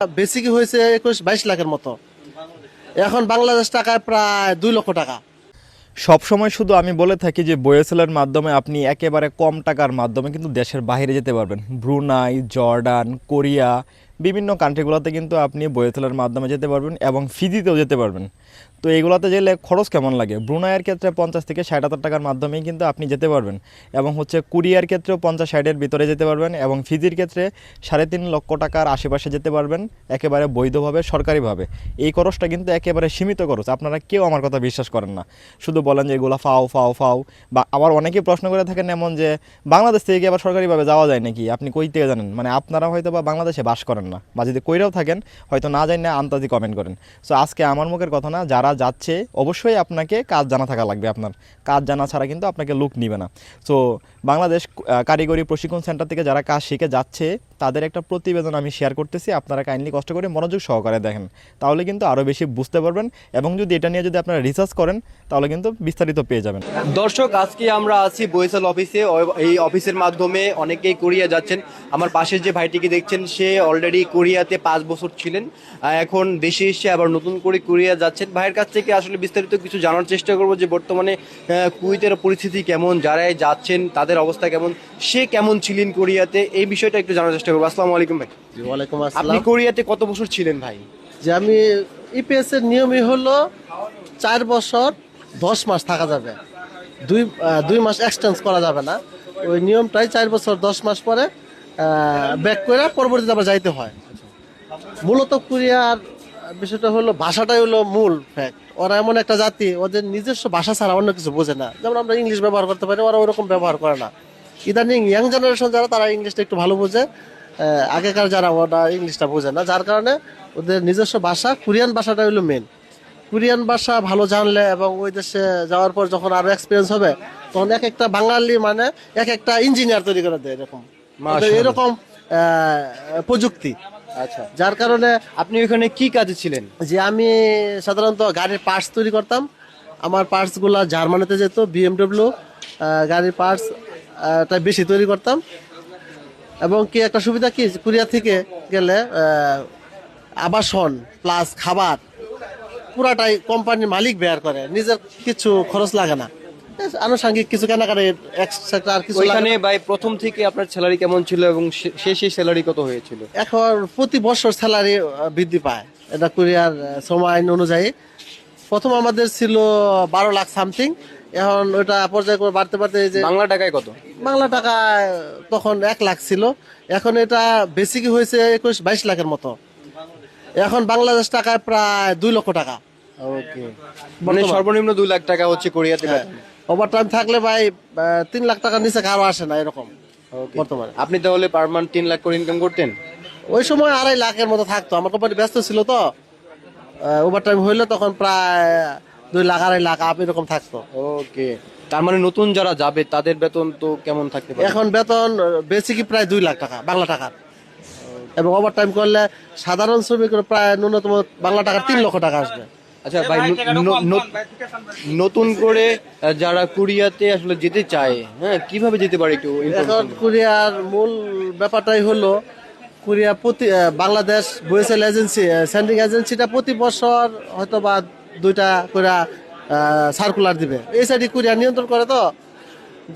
Basic হয়েছে 21-22 লাখের মতো। এখন বাংলাদেশ টাকায় প্রায় 2 লক্ষ টাকা। সব সময় শুধু আমি বলে থাকি যে বইএসএলের মাধ্যমে আপনি একেবারে কম টাকার মাধ্যমে কিন্তু দেশের বাইরে যেতে পারবেন। ব্রুনাই, জর্ডান, কোরিয়া, বিভিন্ন কান্ট্রিগুলোতে কিন্তু আপনি বইএসএলের মাধ্যমে যেতে পারবেন এবং ফিজিতেও যেতে পারবেন। তো এইগুলোতে গেলে খরচ কেমন লাগে? ব্রুনাইয়ের ক্ষেত্রে 50 থেকে 60 হাজার টাকার মাধ্যমেই কিন্তু আপনি যেতে পারবেন এবং কোরিয়ার ক্ষেত্রেও 50-60-এর ভিতরে যেতে পারবেন এবং ফিজির ক্ষেত্রে 3.5 লক্ষ টাকার আশেপাশে যেতে পারবেন একেবারে বৈধভাবে, সরকারিভাবে। এই খরচটা কিন্তু একেবারে সীমিত খরচ। আপনারা কেউ আমার কথা বিশ্বাস করেন না, শুধু বলেন যে এগুলো ফাও ফাও ফাও। বা আবার অনেকেই প্রশ্ন করে থাকেন এমন যে বাংলাদেশ থেকে কি আবার সরকারিভাবে যাওয়া যায় নাকি, আপনি কই থেকে জানেন? মানে আপনারা হয়তো বা বাংলাদেশে বাস করেন না, বা যদি কইরাও থাকেন হয়তো না জানি না আন্তাজি কমেন্ট করেন। সো আজকে আমার মুখের কথা না, যারা যাচ্ছে অবশ্যই আপনাকে কাজ জানা থাকা লাগবে। আপনার কাজ জানা ছাড়া কিন্তু আপনাকে লোক নিবে না। সো বাংলাদেশ কারিগরি প্রশিক্ষণ সেন্টার থেকে যারা কাজ শিখে যাচ্ছে তাদের একটা প্রতিবেদন আমি শেয়ার করতেছি, আপনারা কাইন্ডলি কষ্ট করে মনোযোগ সহকারে দেখেন, তাহলে কিন্তু আরও বেশি বুঝতে পারবেন এবং যদি এটা নিয়ে যদি আপনারা রিসার্চ করেন তাহলে কিন্তু বিস্তারিত পেয়ে যাবেন। দর্শক, আজকে আমরা আছি বইসেল অফিসে। এই অফিসের মাধ্যমে অনেকেই কোরিয়া যাচ্ছেন। আমার পাশের যে ভাইটিকে দেখছেন সে অলরেডি কোরিয়াতে 5 বছর ছিলেন, এখন দেশে এসে আবার নতুন করে কোরিয়া যাচ্ছেন। ভাইয়ের কাছ থেকে আসলে বিস্তারিত কিছু জানার চেষ্টা করবো যে বর্তমানে কুয়েতের পরিস্থিতি কেমন, যারাই যাচ্ছেন তাদের অবস্থা কেমন, সে কেমন ছিলেন কোরিয়াতে, এই বিষয়টা একটু জানার চেষ্টা করবো। আসসালামু আলাইকুম ভাই। ওয়ালাইকুম আপনি আসসালাম। কোরিয়াতে কত বছর ছিলেন ভাই? যে আমি ইপিএস এর নিয়মই হলো 4 বছর 10 মাস থাকা যাবে, 2 মাস এক্সটেন্স করা যাবে না। ওই নিয়মটাই 4 বছর 10 মাস পরে ব্যাক করে পরবর্তীতে আবার যাইতে হয়। মূলত কোরিয়ার বিষয়টা হলো ভাষাটাই হলো মূল ফ্যাক্ট। ওরা এমন একটা জাতি, ওদের নিজস্ব ভাষা ছাড়া অন্য কিছু বোঝে না। যেমন আমরা ইংলিশ ব্যবহার করতে পারি, ওরা ওরকম ব্যবহার করে না। ইদানিং ইয়াং জেনারেশন যারা, তারা ইংলিশটা একটু ভালো বোঝে। আগেকার যারা, ওরা ইংলিশটা বোঝে না, যার কারণে ওদের নিজস্ব ভাষা কোরিয়ান ভাষাটা হলো মেন। কোরিয়ান ভাষা ভালো জানলে এবং ওই দেশে যাওয়ার পর যখন আরো এক্সপিরিয়েন্স হবে, তখন এক একটা বাঙালি মানে এক একটা ইঞ্জিনিয়ার তৈরি করে দেয়। এরকম এরকম প্রযুক্তি। আচ্ছা, যার কারণে আপনি ওখানে কি কাজে ছিলেন? যে আমি সাধারণত গাড়ির পার্টস তৈরি করতাম। আমার পার্টসগুলো জার্মানিতে যেত, বিএমডব্লিউ গাড়ির পার্টস তাই বেশি তৈরি করতাম। এবং কি একটা সুবিধা কি, কোরিয়া থেকে গেলে আবাসন প্লাস খাবার পুরাটাই কোম্পানির মালিক বেয়ার করে, নিজের কিছু খরচ লাগে না। আনুষঙ্গিক কিছু কেনাকাটার এক্সট্রা আর কিছু লাগে ওইখানে না। ভাই প্রথম থেকে আপনার স্যালারি কেমন ছিল এবং শেষে স্যালারি কত হয়েছিল? এখন প্রতি বছর স্যালারি বৃদ্ধি পায়, এটা কোরিয়ার শ্রম আইন অনুযায়ী। প্রথম আমাদের ছিল 12 লাখ সামথিং, এখন ওটা পর্যায়ক্রমে বাড়তে বাড়তে, এই যে বাংলা টাকায় কত? বাংলা টাকায় তখন 1 লাখ ছিল, এখন এটা বেসিক হয়েছে 21-22 লাখের মতো। এখন বাংলাদেশ টাকায় প্রায় 2 লক্ষ টাকা। ওকে, মানে সর্বনিম্ন 2 লাখ টাকা হচ্ছে কোরিয়াতে বেতন। ওভার টাইম থাকলে ভাই 3 লাখ টাকার নিচে কারো আসে না এরকম বর্তমানে। আপনি তাহলে পার মান্থ 3 লাখ করে ইনকাম করতেন? ওই সময় 2.5 লাখের মতো থাকতো, আমার কোম্পানি ব্যস্ত ছিল তো। ওভার টাইম হইলে তখন প্রায় 2 লাখ 2.5 লাখ আপ এরকম থাকতো। ওকে, তার মানে নতুন যারা যাবে তাদের বেতন তো কেমন থাকতে পারে? এখন বেতন বেসিকই প্রায় 2 লাখ টাকা বাংলা টাকার, এবং ওভার টাইম করলে সাধারণ শ্রমিকের প্রায় ন্যূনতম বাংলা টাকার 3 লক্ষ টাকা আসবে। আচ্ছা ভাই, নতুন করে যারা কোরিয়াতে আসলে যেতে চায়, হ্যাঁ, কিভাবে যেতে পারে একটু এখন information দিন। কোরিয়ার মূল ব্যাপারটাই হলো, কোরিয়া প্রতি বাংলাদেশ বইসেল এজেন্সি, সেন্ডিং এজেন্সিটা প্রতি বছর হয়তো বা 2টা করে সার্কুলার দিবে। এই সাইডে কোরিয়া নিয়ন্ত্রণ করে তো,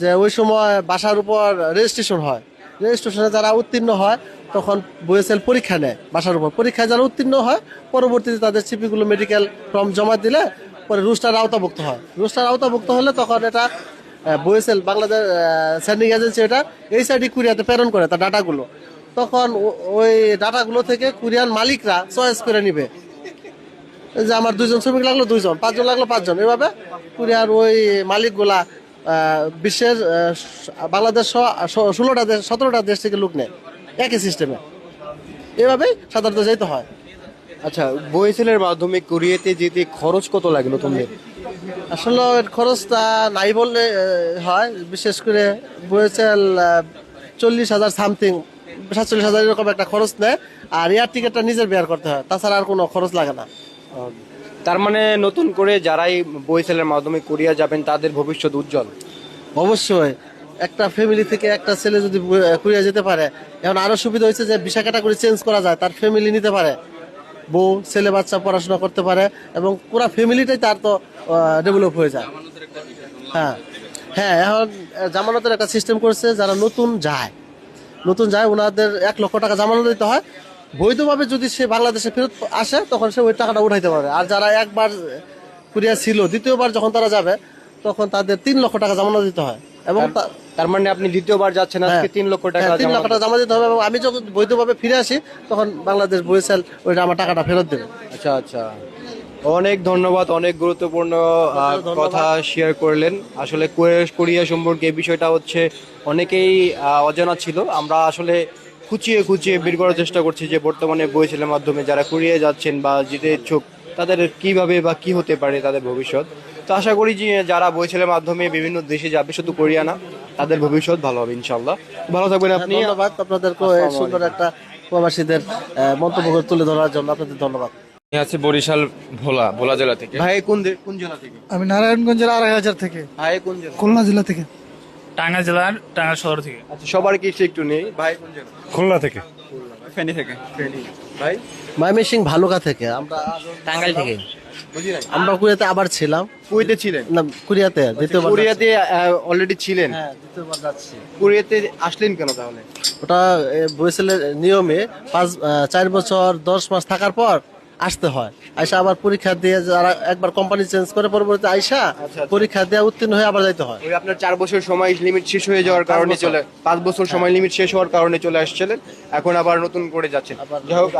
যে ওই সময় বাসার উপর রেজিস্ট্রেশন হয়, রেজিস্ট্রেশনে যারা উত্তীর্ণ হয় তখন বইসেল পরীক্ষা নেয়। বাসার উপর পরীক্ষায় যারা উত্তীর্ণ হয়, পরবর্তীতে তাদের সিপিগুলো মেডিকেল ফর্ম জমা দিলে পরে রুস্টার আওতাভুক্ত হয়। রুস্টার আওতাভুক্ত হলে তখন এটা বইসেল বাংলাদেশ সেন্ডিং এজেন্সি এটা এই সাইডে কোরিয়াতে প্রেরণ করে তার ডাটাগুলো। তখন ওই ডাটাগুলো থেকে কোরিয়ান মালিকরা চয়েস করে নিবে, যে আমার 2জন শ্রমিক লাগলো 2জন, 5জন লাগলো 5জন, এভাবে কোরিয়ার ওই মালিকগুলা বিশ্বের বাংলাদেশ 16টা দেশ 17টা দেশ থেকে লোক নেয় একই সিস্টেমে। এভাবেই সাধারণত যেতে হয়। আচ্ছা, বইসেলের মাধ্যমে কোরিয়াতে যেতে খরচ কত লাগে নতুনদের? আসলে এর খরচটা নাই বললে হয়। বিশেষ করে বইসেল 40,000 সামথিং, 47,000 এরকম একটা খরচ নেয়। আর এয়ার টিকিটটা নিজের বেয়ার করতে হয়, তাছাড়া আর কোনো খরচ লাগে না। তার মানে নতুন করে যারাই বইসেলের মাধ্যমে কোরিয়া যাবেন তাদের ভবিষ্যৎ উজ্জ্বল। অবশ্যই। একটা ফ্যামিলি থেকে একটা ছেলে যদি কোরিয়া যেতে পারে, এখন আরো সুবিধা হয়েছে যে ভিসা ক্যাটাগরি চেঞ্জ করা যায়, তার ফ্যামিলি নিতে পারে, বউ ছেলে বাচ্চা পড়াশোনা করতে পারে এবং পুরো ফ্যামিলিটাই তার তো ডেভেলপ হয়ে যায়। হ্যাঁ হ্যাঁ, এখন জামানতের একটা সিস্টেম করছে, যারা নতুন যায় ওনাদের 1 লক্ষ টাকা জামানত দিতে হয়। বৈধভাবে যদি সে বাংলাদেশে ফেরত আসে তখন সে ওই টাকাটা উঠাইতে পারবে। আর যারা একবার কোরিয়া ছিল, দ্বিতীয়বার যখন তারা যাবে তখন তাদের 3 লক্ষ টাকা জামানত দিতে হয়। এবং তার মানে আপনি দ্বিতীয়বার যাচ্ছেন আজকে 3 লক্ষ টাকা 3 লক্ষ টাকা জমা দিতে হবে এবং আমি যখন বৈধভাবে ফিরে আসি তখন বাংলাদেশ বইসেল ওইটা আমার টাকাটা ফেরত দেবে। আচ্ছা আচ্ছা, অনেক ধন্যবাদ, অনেক গুরুত্বপূর্ণ কথা শেয়ার করলেন। আসলে কোরিয়া সম্পর্কে এই বিষয়টা হচ্ছে অনেকেই অজানা ছিল। আমরা আসলে খুঁচিয়ে খুঁচিয়ে বের করার চেষ্টা করছি যে বর্তমানে বইসেলের মাধ্যমে যারা কোরিয়া যাচ্ছেন বা যেতে ইচ্ছুক তাদের কিভাবে বা কি হতে পারে তাদের ভবিষ্যৎ। তো আশা করি যে যারা বইসেলের মাধ্যমে বিভিন্ন দেশে যাবে, শুধু কোরিয়া না, তাদের ভবিষ্যৎ ভালো হবে ইনশাল্লাহ। ভালো থাকবেন আপনি। ধন্যবাদ আপনাদেরকে এই সুন্দর একটা প্রবাসীদের মন্তব্য তুলে ধরার জন্য, আপনাদের ধন্যবাদ। আমি আছি বরিশাল ভোলা জেলা থেকে। ভাই কোন জেলা থেকে? আমি নারায়ণগঞ্জের 2,500 থেকে। ভাই কোন জেলা? খুলনা জেলা থেকে। টাঙ্গাইল জেলার টাঙ্গাইল শহর থেকে। আচ্ছা, সবার কি একটু নেই। ভাই কোন জেলা? খুলনা থেকে। ফেনী থেকে। ভাই ময়মনসিং ভালুকা থেকে। আমরা টাঙ্গাইল থেকে। বুঝি নাই। আমরা কোরিয়াতে আবার ছিলাম। কুয়েতে ছিলেন? না, কোরিয়াতে দ্বিতীয়বার কোরিয়াতে অলরেডি ছিলেন? হ্যাঁ, দ্বিতীয়বার যাচ্ছি। কোরিয়াতে আসলেন কেন তাহলে? ওটা বইসেলের নিয়মে 4 বছর 10 মাস থাকার পর আসতে হয়। আইসা আবার পরীক্ষা দিয়ে, যারা একবার কোম্পানি চেঞ্জ করে পরবর্তীতে আইসা পরীক্ষা দিয়ে উত্তীর্ণ হয়ে আবার যাইতে হয়। ওই আপনার 4 বছর সময় লিমিট শেষ হয়ে যাওয়ার কারণে 5 বছর সময় লিমিট শেষ হওয়ার কারণে চলে আসছিলেন, এখন আবার নতুন করে যাচ্ছেন। যাই হোক,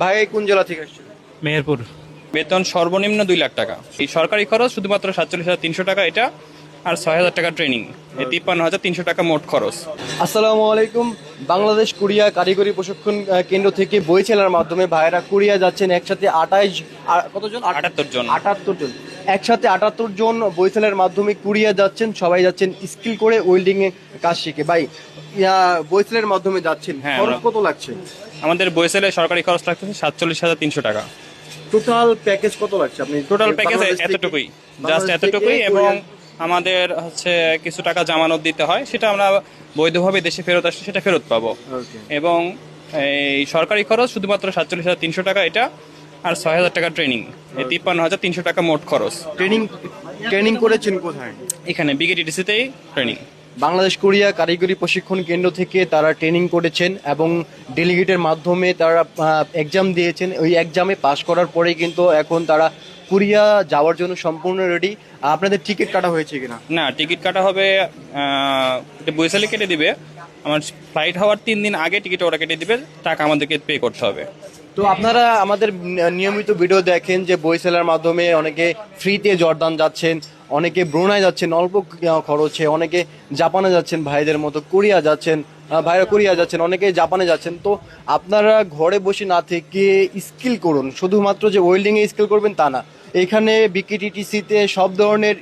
ভাই কোন জেলা থেকে আসছেন? মেহেরপুর। বেতন সর্বনিম্ন 2 লাখ টাকা। এই সরকারি খরচ শুধুমাত্র 47,300 টাকা এটা, আর 6,000 টাকা ট্রেনিং, 53,300 টাকা মোট খরচ। আসসালামু আলাইকুম। বাংলাদেশ কোরিয়া কারিগরি প্রশিক্ষণ কেন্দ্র থেকে বইছেলার মাধ্যমে ভাইরা কোরিয়া যাচ্ছেন একসাথে 78 জন। 78 জন একসাথে 78 জন বইছেলার মাধ্যমে কোরিয়া যাচ্ছেন। সবাই যাচ্ছেন স্কিল করে ওয়েল্ডিং এ কাজ শিখে। ভাই বইছেলের মাধ্যমে যাচ্ছেন, হ্যাঁ, খরচ কত লাগছে? আমাদের বইসেলে সরকারি খরচ লাগতেছে 47,300 টাকা। টোটাল প্যাকেজ কত লাগছে? আপনি টোটাল প্যাকেজ বাংলাদেশ থেকে- এতটুকুই, জাস্ট বাংলাদেশ এতটুকুই। থেকে এবং কোরিয়া- আমাদের হচ্ছে কিছু টাকা জামানত দিতে হয়, সেটা আমরা বৈধভাবে দেশে ফেরত আসলে সেটা ফেরত পাবো। Okay. এবং এই সরকারি খরচ শুধুমাত্র 47,300 টাকা এটা, আর 6,000 টাকা ট্রেনিং, 53,300 টাকা মোট খরচ। ট্রেনিং করেছেন কোথায়? এখানে বিকেটিডিসিতেই ট্রেনিং। বাংলাদেশ কোরিয়া কারিগরি প্রশিক্ষণ কেন্দ্র থেকে তারা ট্রেনিং করেছেন এবং ডেলিগেটের মাধ্যমে তারা এক্সাম দিয়েছেন। ওই এক্সামে পাশ করার পরেই কিন্তু এখন তারা কোরিয়া যাওয়ার জন্য সম্পূর্ণ রেডি। আপনাদের টিকিট কাটা হয়েছে কিনা? না, টিকিট কাটা হবে, বইসালি কেটে দিবে। আমার ফ্লাইট হওয়ার 3 দিন আগে টিকিট ওরা কেটে দিবে, টাকা আমাদেরকে পে করতে হবে। তো আপনারা আমাদের নিয়মিত ভিডিও দেখেন যে বইসেলার মাধ্যমে অনেকে ফ্রিতে জর্দান যাচ্ছেন, অনেকে ব্রুনাই যাচ্ছেন অল্প খরচে, অনেকে জাপানে যাচ্ছেন, ভাইদের মতো কোরিয়া যাচ্ছেন, ভাইরা কোরিয়া যাচ্ছেন, অনেকে জাপানে যাচ্ছেন। তো আপনারা ঘরে বসে না থেকে স্কিল করুন। শুধুমাত্র যে ওয়েল্ডিংয়ে স্কিল করবেন তা না, এখানে বিকেটিটিসিতে সব ধরনের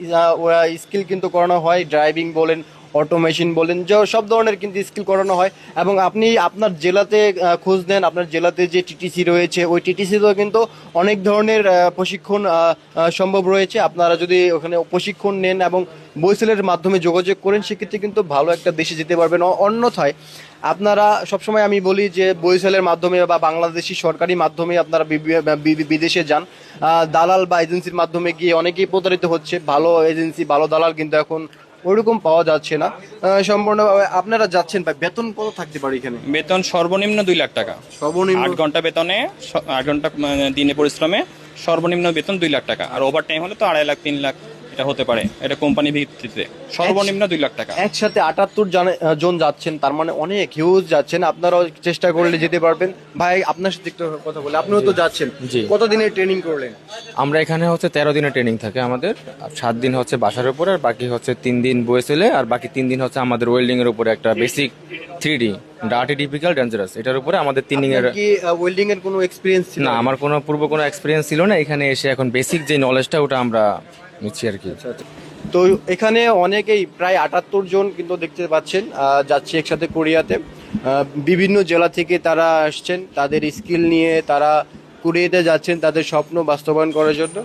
স্কিল কিন্তু করানো হয়। ড্রাইভিং বলেন, অটোমেশন বলেন, সব ধরনের কিন্তু স্কিল করানো হয়। এবং আপনি আপনার জেলাতে খোঁজ নেন, আপনার জেলাতে যে টিটিসি রয়েছে ওই টিটিসিতেও কিন্তু অনেক ধরনের প্রশিক্ষণ সম্ভব রয়েছে। আপনারা যদি ওখানে প্রশিক্ষণ নেন এবং বইসেলের মাধ্যমে যোগাযোগ করেন, সেক্ষেত্রে কিন্তু ভালো একটা দেশে যেতে পারবেন। অন্যথায় আপনারা সবসময় আমি বলি যে বইসেলের মাধ্যমে বা বাংলাদেশি সরকারি মাধ্যমে আপনারা বিদেশে যান, দালাল বা এজেন্সির মাধ্যমে গিয়ে অনেকেই প্রতারিত হচ্ছে। ভালো এজেন্সি, ভালো দালাল কিন্তু এখন ওইরকম পাওয়া যাচ্ছে না। সম্পূর্ণ আপনারা যাচ্ছেন, ভাই বেতন কত থাকতে পারে এখানে? বেতন সর্বনিম্ন 2 লাখ টাকা। সর্বনিম্ন 8 ঘন্টা বেতনে, 8 ঘন্টা দিনে পরিশ্রমে সর্বনিম্ন বেতন 2 লাখ টাকা। আর ওভার টাইম হলে তো 2.5 লাখ 3 লাখ এটা হতে পারে, এটা কোম্পানি ভিত্তিতে। সর্বনিম্ন 2 লাখ টাকা। একসাথে 78 জন যাচ্ছেন, তার মানে অনেক হিউজ যাচ্ছেন। আপনারাও চেষ্টা করলে যেতে পারবেন। ভাই আপনার সাথে একটু কথা বলে, আপনিও তো যাচ্ছেন, জি। কতদিনের ট্রেনিং করলেন? আমরা এখানে হচ্ছে 13 দিনের ট্রেনিং থাকে আমাদের। 7 দিন হচ্ছে বাসার উপরে, আর বাকি হচ্ছে 3 দিন বয়েসেলে, আর বাকি 3 দিন হচ্ছে আমাদের ওয়েল্ডিং এর উপরে একটা basic 3D dirty, difficult, dangerous, এটার উপরে আমাদের 3 দিনের। আপনার কি ওয়েল্ডিং এর কোনো এক্সপেরিয়েন্স ছিল? না, আমার কোনো কোনো এক্সপিরিয়েন্স ছিল না। এখানে এসে এখন বেসিক যে নলেজটা ওটা আমরা নিচ্ছি আর কি। তো এখানে অনেকেই প্রায় 78 জন কিন্তু দেখতে পাচ্ছেন যাচ্ছে একসাথে কোরিয়াতে। বিভিন্ন জেলা থেকে তারা আসছেন, তাদের স্কিল নিয়ে তারা কোরিয়াতে যাচ্ছেন তাদের স্বপ্ন বাস্তবায়ন করার জন্য।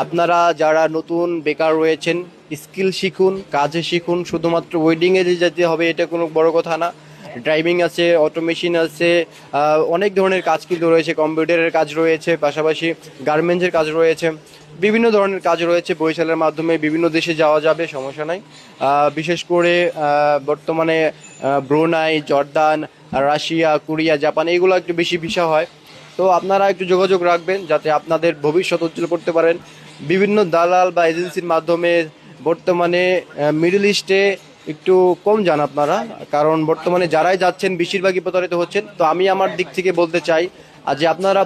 আপনারা যারা নতুন বেকার রয়েছেন, স্কিল শিখুন, কাজে শিখুন। শুধুমাত্র ওয়েডিংয়ে যে যেতে হবে এটা কোনো বড় কথা না। ড্রাইভিং আছে, অটোমেশন আছে, অনেক ধরনের কাজ কিন্তু রয়েছে, কম্পিউটারের কাজ রয়েছে, পাশাপাশি গার্মেন্টসের কাজ রয়েছে, বিভিন্ন ধরনের কাজ রয়েছে। বরিশালের মাধ্যমে বিভিন্ন দেশে যাওয়া যাবে, সমস্যা নাই। বিশেষ করে বর্তমানে Brunei, Jordan, Russia, Korea, Japan এগুলো একটু বেশি ভিসা হয়। তো আপনারা একটু যোগাযোগ রাখবেন যাতে আপনাদের ভবিষ্যৎ উজ্জ্বল করতে পারেন। বিভিন্ন দালাল বা এজেন্সির মাধ্যমে বর্তমানে মিডল ইস্টে একটু কম যান আপনারা, কারণ বর্তমানে যারাই যাচ্ছেন বেশিরভাগই প্রতারিত হচ্ছেন। তো আমি আমার দিক থেকে বলতে চাই যে আপনারা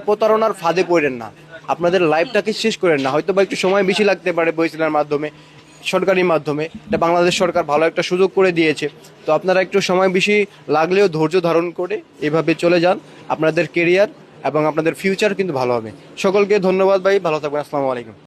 প্রতারণার ফাঁদে পড়েন না, আপনাদের লাইফটাকে শেষ করেন না। হয়তো বা একটু সময় বেশি লাগতে পারে বরিশালের মাধ্যমে, সরকারি মাধ্যমে, এটা বাংলাদেশ সরকার ভালো একটা সুযোগ করে দিয়েছে। তো আপনারা একটু সময় বেশি লাগলেও ধৈর্য ধারণ করে এভাবে চলে যান, আপনাদের কেরিয়ার এবং আপনাদের ফিউচার কিন্তু ভালো হবে। সকলকে ধন্যবাদ ভাই, ভালো থাকবেন, আসসালামু আলাইকুম।